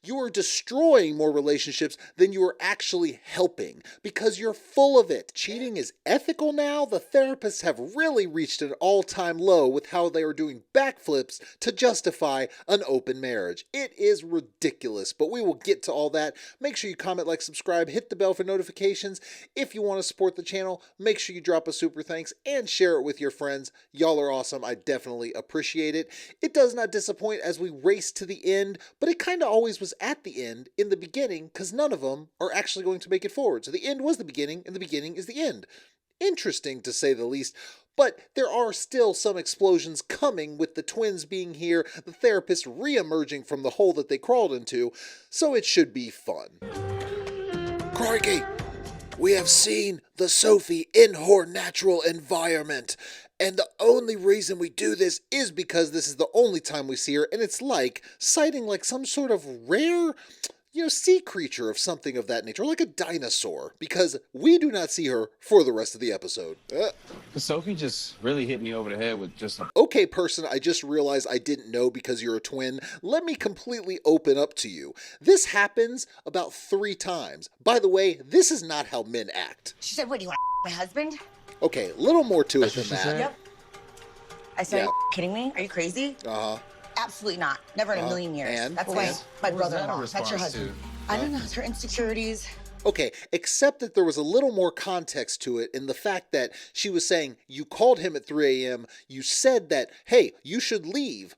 You are destroying more relationships than you are actually helping because you're full of it. Cheating is ethical now. The therapists have really reached an all-time low with how they are doing backflips to justify an open marriage. It is ridiculous, but we will get to all that. Make sure you comment, like, subscribe, hit the bell for notifications. If you want to support the channel, make sure you drop a super thanks and share it with your friends. Y'all are awesome. I definitely appreciate it. It does not disappoint as we race to the end, but it kind of always was at the end in the beginning because none of them are actually going to make it forward. So the end was the beginning and the beginning is the end. Interesting to say the least, but there are still some explosions coming with the twins being here, the therapist re-emerging from the hole that they crawled into, so it should be fun. Crikey! We have seen the Sophie in her natural environment, and the only reason we do this is because this is the only time we see her, and it's like sighting like some sort of rare, sea creature of something of that nature, like a dinosaur, because we do not see her for the rest of the episode. Sophie just really hit me over the head with just a... Okay, person, I just realized I didn't know because you're a twin. Let me completely open up to you. This happens about 3 times. By the way, this is not how men act. She said, what, do you want my husband? Okay, a little more to it than that. Yep. I said, Are you kidding me? Are you crazy? Uh-huh. Absolutely not. Never in a million years. And? That's my brother-in-law. That's your husband. I don't know. It's her insecurities. Okay, except that there was a little more context to it in the fact that she was saying, you called him at 3 a.m., you said that, hey, you should leave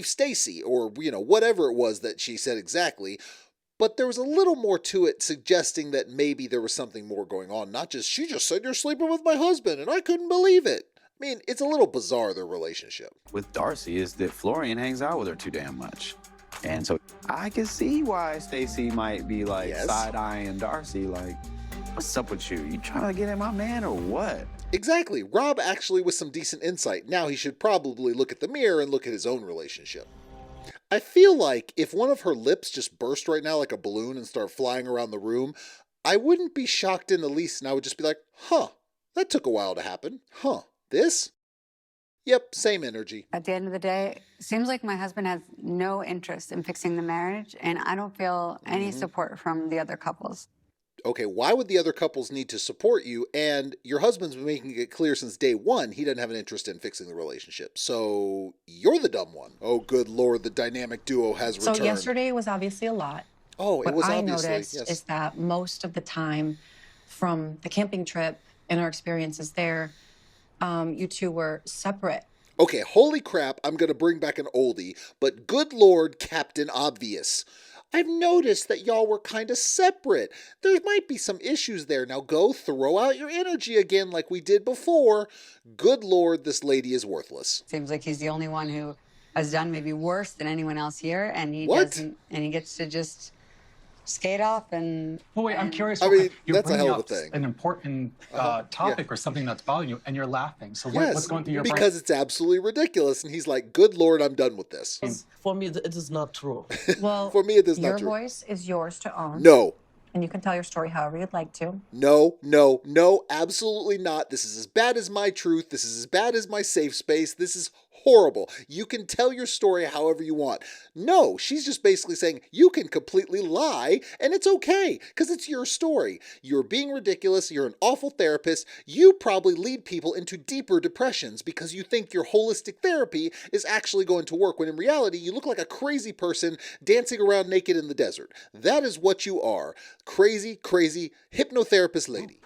Stacy, or, whatever it was that she said exactly. But there was a little more to it suggesting that maybe there was something more going on. Not just, she just said you're sleeping with my husband, and I couldn't believe it. I mean, it's a little bizarre, their relationship. With Darcy is that Florian hangs out with her too damn much. And so I can see why Stacy might be like side-eyeing Darcy, like, what's up with you? You trying to get at my man or what? Exactly. Rob actually with some decent insight. Now he should probably look at the mirror and look at his own relationship. I feel like if one of her lips just burst right now like a balloon and start flying around the room, I wouldn't be shocked in the least, and I would just be like, huh, that took a while to happen. Huh, this? Yep, same energy. At the end of the day, it seems like my husband has no interest in fixing the marriage, and I don't feel any support from the other couples. Okay, why would the other couples need to support you? And your husband's been making it clear since day one he doesn't have an interest in fixing the relationship. So you're the dumb one. Oh, good Lord, the dynamic duo has returned. So yesterday was obviously a lot. Oh, it was obviously. What I noticed is that most of the time from the camping trip and our experiences there, you two were separate. Okay, holy crap, I'm going to bring back an oldie, but good Lord, Captain Obvious. I've noticed that y'all were kind of separate. There might be some issues there. Now go throw out your energy again like we did before. Good Lord, this lady is worthless. Seems like he's the only one who has done maybe worse than anyone else here, and he gets to just skate off and... Well, wait, I'm curious. I mean, you're that's a bringing hell of a up thing. an important topic or something that's bothering you, and you're laughing. So what's going through your brain? Because it's absolutely ridiculous, and he's like, good Lord, I'm done with this. For me, it is not true. Well, for me, it is not your true. voice is yours to own. No. And you can tell your story however you'd like to. No, no, no, absolutely not. This is as bad as my truth. This is as bad as my safe space. This is horrible. You can tell your story however you want. No, she's just basically saying you can completely lie and it's okay because it's your story. You're being ridiculous. You're an awful therapist. You probably lead people into deeper depressions because you think your holistic therapy is actually going to work when in reality you look like a crazy person dancing around naked in the desert. That is what you are. Crazy, crazy hypnotherapist lady.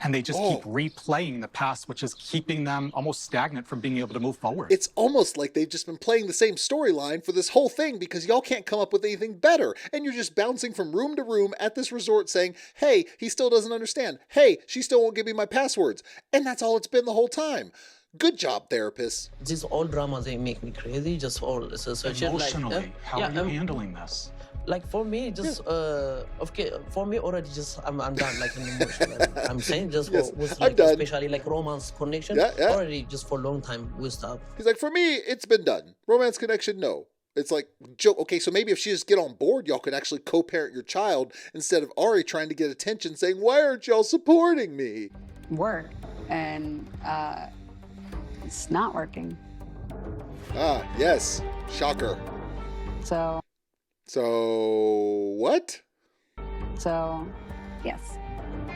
And they just keep replaying the past, which is keeping them almost stagnant from being able to move forward. It's almost like they've just been playing the same storyline for this whole thing because y'all can't come up with anything better. And you're just bouncing from room to room at this resort saying, hey, he still doesn't understand. Hey, she still won't give me my passwords. And that's all it's been the whole time. Good job, therapists. These all dramas, they make me crazy. Just all such emotionally, how are you handling this? Like for me, just okay. For me, already, just I'm done. Like in emotion, I'm saying just with like especially like romance connection. Already, just for a long time we stop. He's like, for me, it's been done. Romance connection, no. It's like, joke. Okay, so maybe if she just get on board, y'all could actually co-parent your child instead of Ari trying to get attention, saying, "Why aren't y'all supporting me?" Work, and it's not working. Ah, yes, shocker. So So, what? So, yes.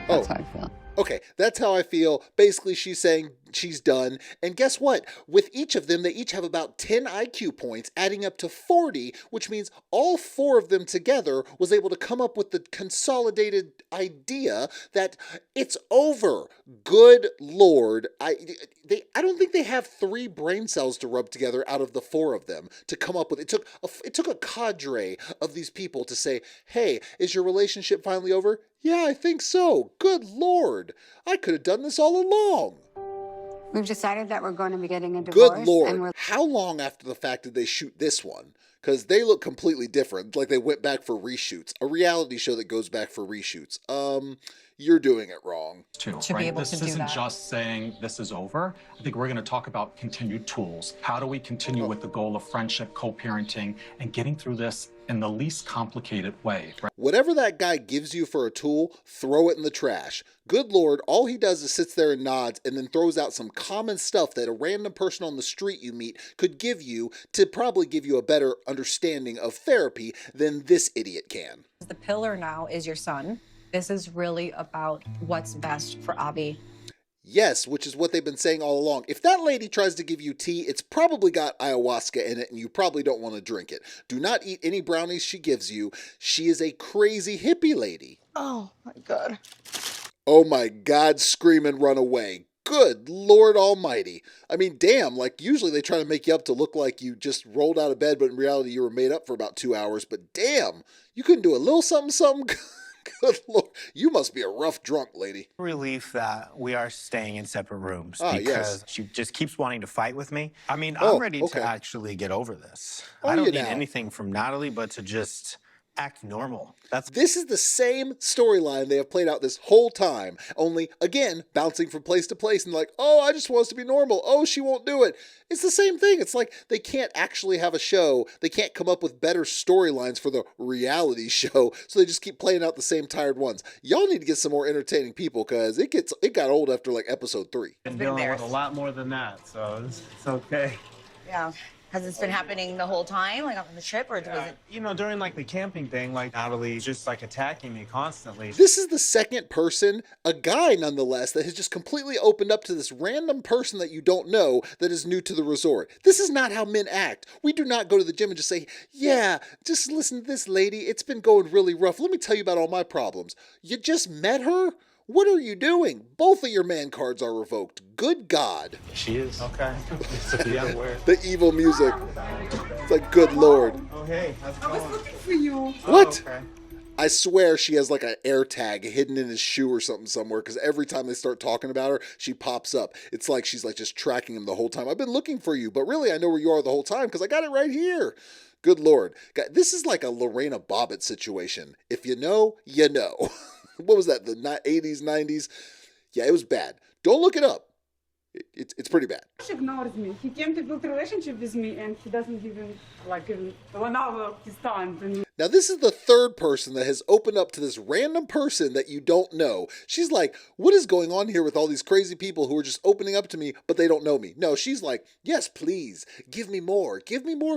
That's how I feel. Okay, that's how I feel. Basically, she's saying she's done. And guess what? With each of them, they each have about 10 IQ points, adding up to 40, which means all 4 of them together was able to come up with the consolidated idea that it's over. Good Lord. I don't think they have 3 brain cells to rub together out of the 4 of them to come up with. It took a cadre of these people to say, hey, is your relationship finally over? Yeah, I think so. Good Lord. I could have done this all along. We've decided that we're going to be getting a divorce. Good Lord. How long after the fact did they shoot this one? Because they look completely different. Like they went back for reshoots. A reality show that goes back for reshoots. You're doing it wrong. To be able this to do isn't that. just saying this is over. I think we're going to talk about continued tools. How do we continue with the goal of friendship, co-parenting, and getting through this in the least complicated way? Right? Whatever that guy gives you for a tool, throw it in the trash. Good Lord, all he does is sits there and nods and then throws out some common stuff that a random person on the street you meet could give you to probably give you a better understanding of therapy than this idiot can. The pillar now is your son. This is really about what's best for Abby. Yes, which is what they've been saying all along. If that lady tries to give you tea, it's probably got ayahuasca in it and you probably don't want to drink it. Do not eat any brownies she gives you. She is a crazy hippie lady. Oh my God. Oh my God, scream and run away. Good Lord Almighty. I mean, damn, like usually they try to make you up to look like you just rolled out of bed, but in reality you were made up for about 2 hours. But damn, you couldn't do a little something? Good Lord, you must be a rough drunk, lady. Relief that we are staying in separate rooms Ah, because yes. she just keeps wanting to fight with me. I mean, I'm ready okay. to actually get over this. Are I don't you need now? anything from Natalie but to just act normal. This is the same storyline they have played out this whole time, only, again, bouncing from place to place and like, oh, I just want us to be normal. Oh, she won't do it. It's the same thing. It's like they can't actually have a show. They can't come up with better storylines for the reality show, so they just keep playing out the same tired ones. Y'all need to get some more entertaining people because it got old after like episode 3. Been dealing with a lot more than that, so it's okay. Yeah. Has this been happening the whole time, like on the trip, or was it? You know, during like the camping thing, like Natalie's just like attacking me constantly. This is the second person, a guy nonetheless, that has just completely opened up to this random person that you don't know that is new to the resort. This is not how men act. We do not go to the gym and just say, yeah, just listen to this lady. It's been going really rough. Let me tell you about all my problems. You just met her? What are you doing? Both of your man cards are revoked. Good God. She is. Okay. So yeah, where? The evil music. It's like, good Lord. Oh, hey. How's it going? I was looking for you. What? Oh, okay. I swear she has like an air tag hidden in his shoe or something somewhere, because every time they start talking about her, she pops up. It's like she's like just tracking him the whole time. I've been looking for you, but really I know where you are the whole time because I got it right here. Good Lord. This is like a Lorena Bobbitt situation. If you know, you know. What was that, the 80s, 90s? Yeah, it was bad. Don't look it up. It's pretty bad. He ignores me. He came to build a relationship with me, and he doesn't even 1 hour of his time. Now, this is the third person that has opened up to this random person that you don't know. She's like, what is going on here with all these crazy people who are just opening up to me, but they don't know me? No, she's like, yes, please, give me more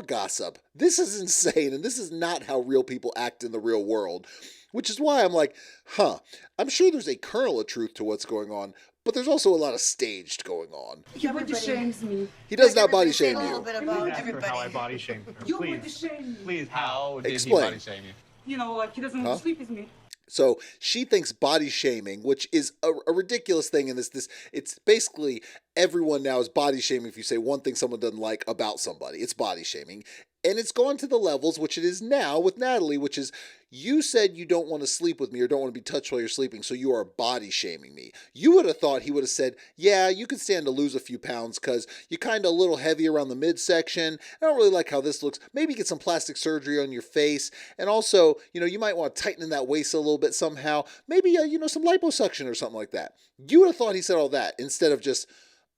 gossip. This is insane, and this is not how real people act in the real world. Which is why I'm like, I'm sure there's a kernel of truth to what's going on, but there's also a lot of staged going on. He body shames me. He does not body shame A little you. bit about Ask her everybody. how I body shamed her. You Please. body shame me. Please, how did Explain. he body shame you? You know, like he doesn't want to sleep with me. So she thinks body shaming, which is a ridiculous thing in this, it's basically everyone now is body shaming if you say one thing someone doesn't like about somebody. It's body shaming. And it's gone to the levels, which it is now with Natalie, which is, you said you don't want to sleep with me or don't want to be touched while you're sleeping, so you are body shaming me. You would have thought he would have said, yeah, you could stand to lose a few pounds because you're kind of a little heavy around the midsection. I don't really like how this looks. Maybe get some plastic surgery on your face. And also, you might want to tighten in that waist a little bit somehow. Maybe, some liposuction or something like that. You would have thought he said all that instead of just,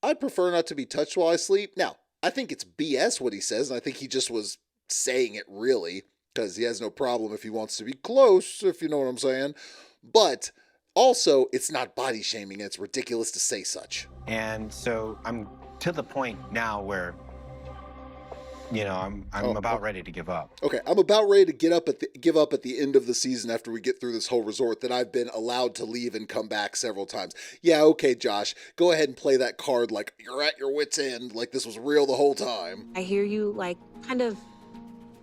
I'd prefer not to be touched while I sleep. Now, I think it's BS what he says, and I think he just was saying it really, because he has no problem if he wants to be close, if you know what I'm saying. But also, it's not body shaming, and it's ridiculous to say such. And so I'm to the point now where you know, I'm about ready to give up. Okay, I'm about ready to give up at the end of the season after we get through this whole resort that I've been allowed to leave and come back several times. Yeah, okay, Josh, go ahead and play that card like you're at your wit's end, like this was real the whole time. I hear you like kind of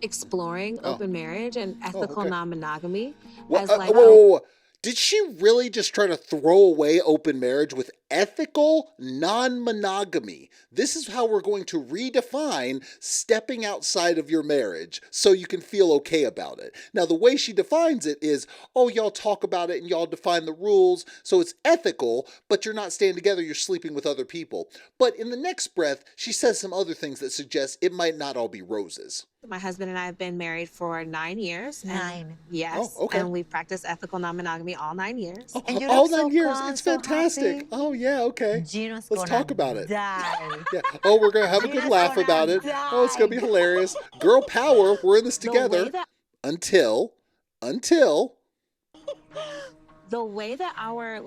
exploring open marriage and ethical non-monogamy as like whoa. Did she really just try to throw away open marriage with ethical non-monogamy? This is how we're going to redefine stepping outside of your marriage so you can feel okay about it. Now, the way she defines it is, oh, y'all talk about it and y'all define the rules, so it's ethical, but you're not staying together, you're sleeping with other people. But in the next breath, she says some other things that suggest it might not all be roses. my husband and I have been married for 9 years. 9. Yes. Oh, okay. And we've practiced ethical non-monogamy all 9 years. Oh, And you all look so 9 years. calm, It's so fantastic. happy. Oh, yeah, okay. Gino's Let's gonna talk about it. die. Yeah. Oh, we're going to have a good Gina's laugh gonna about it. die. Oh, it's going to be hilarious. Girl power. We're in this The way together. that- Until. The way that our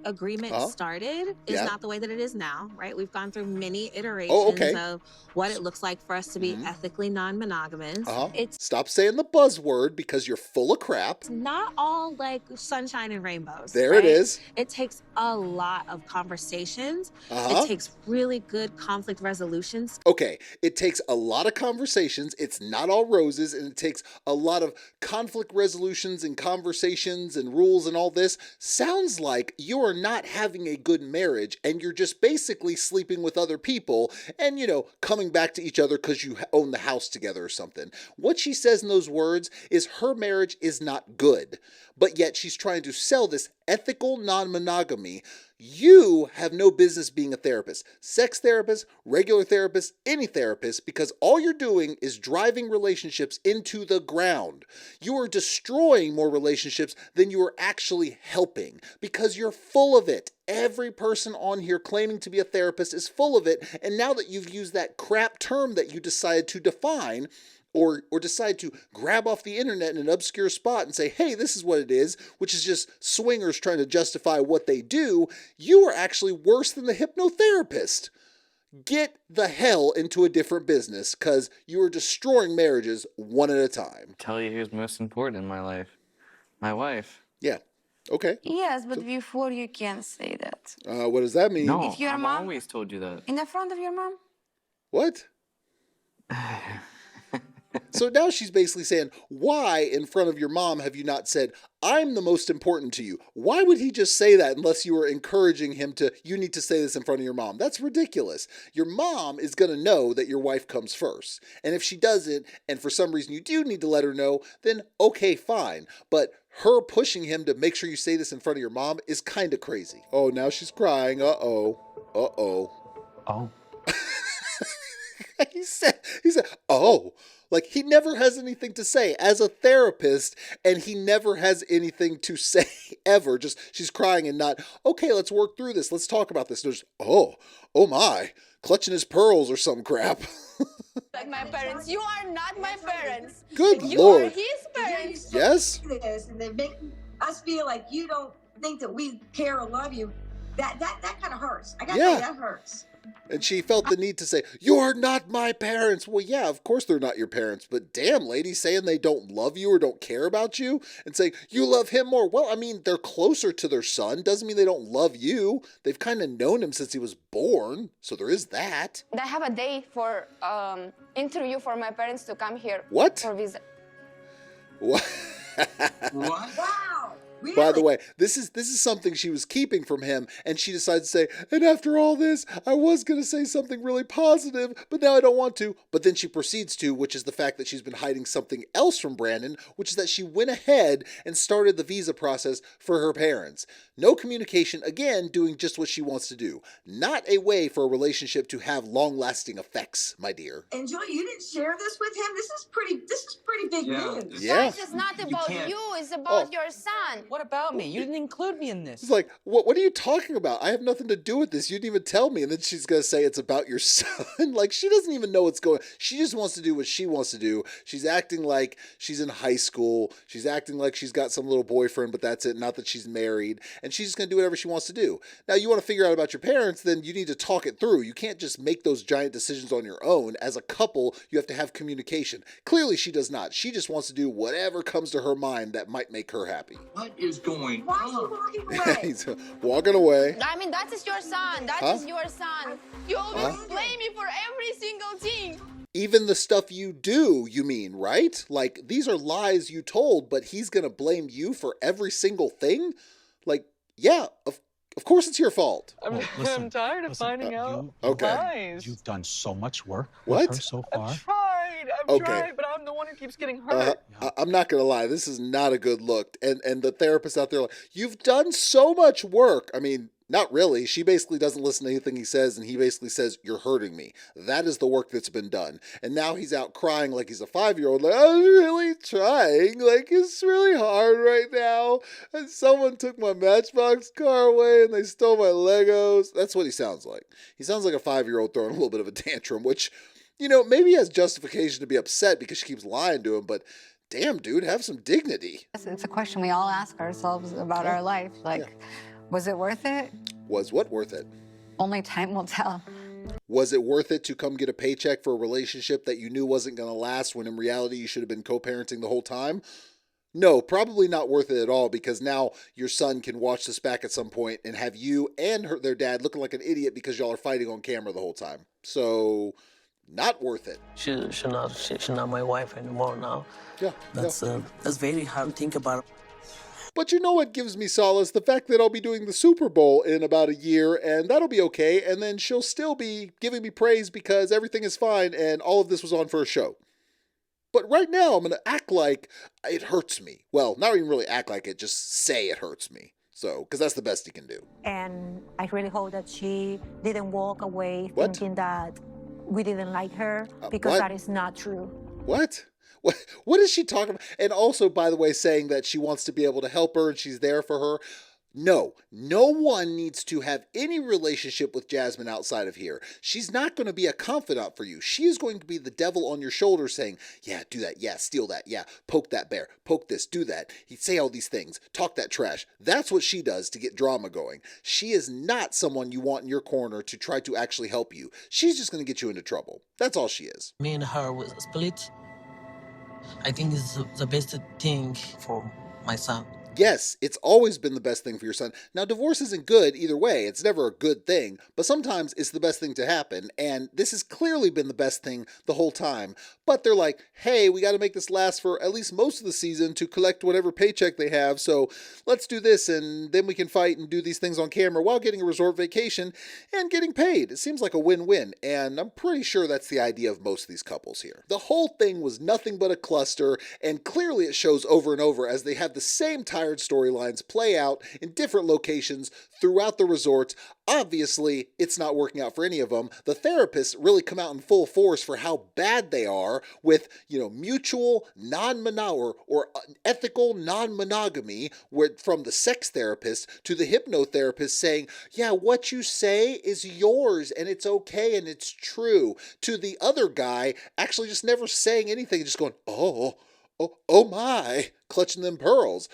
agreement started is not the way that it is now, right? We've gone through many iterations of what it looks like for us to be ethically non-monogamous. It's Stop saying the buzzword because you're full of crap. not all sunshine and rainbows. There right? it is. It takes a lot of conversations. Uh-huh. It takes really good conflict resolutions. Okay, it takes a lot of conversations. It's not all roses, and it takes a lot of conflict resolutions and conversations and rules and all this. Sounds like you are not having a good marriage, and you're just basically sleeping with other people and, coming back to each other because you own the house together or something. What she says in those words is her marriage is not good, but yet she's trying to sell this ethical non-monogamy. You have no business being a therapist, sex therapist, regular therapist, any therapist, because all you're doing is driving relationships into the ground. You are destroying more relationships than you are actually helping because you're full of it. Every person on here claiming to be a therapist is full of it. And now that you've used that crap term that you decided to define, or decide to grab off the internet in an obscure spot and say, hey, this is what it is, which is just swingers trying to justify what they do, you are actually worse than the hypnotherapist. Get the hell into a different business because you are destroying marriages one at a time. Tell you who's most important in my life. My wife. Yeah. Okay. Yes, but before you can't say that. What does that mean? No, If your I've mom- always told you that. In the front of your mom? What? So now she's basically saying, why in front of your mom have you not said, I'm the most important to you? Why would he just say that unless you were encouraging him to, you need to say this in front of your mom? That's ridiculous. Your mom is going to know that your wife comes first. And if she doesn't, and for some reason you do need to let her know, then okay, fine. But her pushing him to make sure you say this in front of your mom is kind of crazy. Oh, now she's crying. Uh-oh. Oh. He said, oh. Like, he never has anything to say as a therapist, and he never has anything to say ever. Just, she's crying and not, okay, let's work through this. Let's talk about this. There's, oh my, clutching his pearls or some crap. Like my parents. You are not my parents. Good you Lord. are his parents. Yes? This, and they make us feel like you don't think that we care or love you. That kind of hurts. I gotta say, that hurts. And she felt the need to say, you are not my parents. Well, yeah, of course they're not your parents. But damn, lady, saying they don't love you or don't care about you and saying you love him more. Well, I mean, they're closer to their son. Doesn't mean they don't love you. They've kind of known him since he was born. So there is that. I have a day for interview for my parents to come here. What? For visa. What? What? Wow. Really? By the way, this is something she was keeping from him, and she decided to say, and after all this, I was going to say something really positive, but now I don't want to. But then she proceeds to, which is the fact that she's been hiding something else from Brandon, which is that she went ahead and started the visa process for her parents. No communication, again, doing just what she wants to do. Not a way for a relationship to have long-lasting effects, my dear. And Julie, you didn't share this with him? This is pretty big news. Yeah. Guys, it's not about you, it's about your son. What about me? You didn't include me in this. It's like, what are you talking about? I have nothing to do with this. You didn't even tell me. And then she's going to say it's about your son. Like, she doesn't even know what's going on. She just wants to do what she wants to do. She's acting like she's in high school. She's acting like she's got some little boyfriend, but that's it. Not that she's married. And she's just going to do whatever she wants to do. Now, you want to figure out about your parents, then you need to talk it through. You can't just make those giant decisions on your own. As a couple, you have to have communication. Clearly, she does not. She just wants to do whatever comes to her mind that might make her happy. What is going on? Why is he walking away? He's walking away. I mean, that is your son. That is your son. You always blame me for every single thing. Even the stuff you do, you mean, right? Like, these are lies you told, but he's going to blame you for every single thing? Like, yeah, of course it's your fault. I'm tired of finding out lies. You've done so much work What? with her so far. I've tried, but I'm the one who keeps getting hurt. I'm not going to lie. This is not a good look. And the therapist out there, like, you've done so much work. I mean, not really. She basically doesn't listen to anything he says, and he basically says, you're hurting me. That is the work that's been done. And now he's out crying like he's a 5-year-old, like, I'm really trying. Like, it's really hard right now. And someone took my Matchbox car away, and they stole my Legos. That's what he sounds like. He sounds like a 5-year-old throwing a little bit of a tantrum, which, you know, maybe he has justification to be upset because she keeps lying to him, but damn, dude, have some dignity. It's a question we all ask ourselves about our life. Like, was it worth it? Was what worth it? Only time will tell. Was it worth it to come get a paycheck for a relationship that you knew wasn't going to last when in reality you should have been co-parenting the whole time? No, probably not worth it at all, because now your son can watch this back at some point and have you and their dad looking like an idiot because y'all are fighting on camera the whole time. So, not worth it. She's not my wife anymore now. Yeah. That's very hard to think about. But you know what gives me solace? The fact that I'll be doing the Super Bowl in about a year, and that'll be okay, and then she'll still be giving me praise because everything is fine and all of this was on for a show. But right now, I'm going to act like it hurts me. Well, not even really act like it, just say it hurts me. So, because that's the best he can do. And I really hope that she didn't walk away thinking that we didn't like her, because that is not true. What? What is she talking about? And also, by the way, saying that she wants to be able to help her and she's there for her. No one needs to have any relationship with Jasmine outside of here. She's not going to be a confidant for you. She is going to be the devil on your shoulder saying, yeah, do that. Yeah, steal that. Yeah, poke that bear. Poke this. Do that. He'd say all these things. Talk that trash. That's what she does to get drama going. She is not someone you want in your corner to try to actually help you. She's just going to get you into trouble. That's all she is. Me and her was split. I think it's the best thing for my son. Yes, it's always been the best thing for your son. Now, divorce isn't good either way. It's never a good thing, but sometimes it's the best thing to happen, and this has clearly been the best thing the whole time. But they're like, hey, we got to make this last for at least most of the season to collect whatever paycheck they have, so let's do this, and then we can fight and do these things on camera while getting a resort vacation and getting paid. It seems like a win-win, and I'm pretty sure that's the idea of most of these couples here. The whole thing was nothing but a cluster, and clearly it shows over and over as they have the same tired storylines play out in different locations throughout the resorts. Obviously, it's not working out for any of them. The therapists really come out in full force for how bad they are with, mutual non-monogamy or ethical non-monogamy, from the sex therapist to the hypnotherapist saying, yeah, what you say is yours and it's okay and it's true, to the other guy actually just never saying anything, just going, oh my, clutching them pearls.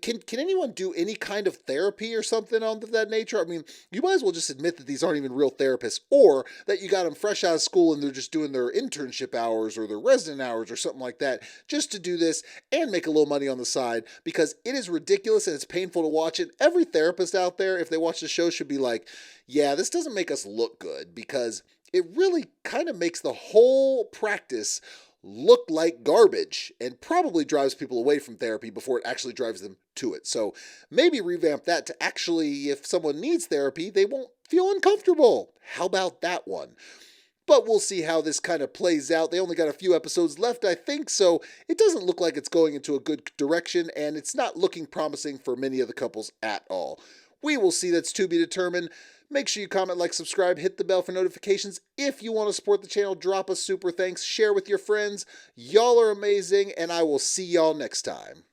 Can anyone do any kind of therapy or something of that nature? I mean, you might as well just admit that these aren't even real therapists, or that you got them fresh out of school and they're just doing their internship hours or their resident hours or something like that just to do this and make a little money on the side, because it is ridiculous and it's painful to watch it. Every therapist out there, if they watch the show, should be like, yeah, this doesn't make us look good, because it really kind of makes the whole practice look like garbage and probably drives people away from therapy before it actually drives them to it. So maybe revamp that to actually, if someone needs therapy, they won't feel uncomfortable. How about that one? But we'll see how this kind of plays out. They only got a few episodes left, I think, so it doesn't look like it's going into a good direction, and it's not looking promising for many of the couples at all. We will see. That's to be determined. Make sure you comment, like, subscribe, hit the bell for notifications. If you want to support the channel, drop a super thanks, share with your friends. Y'all are amazing, and I will see y'all next time.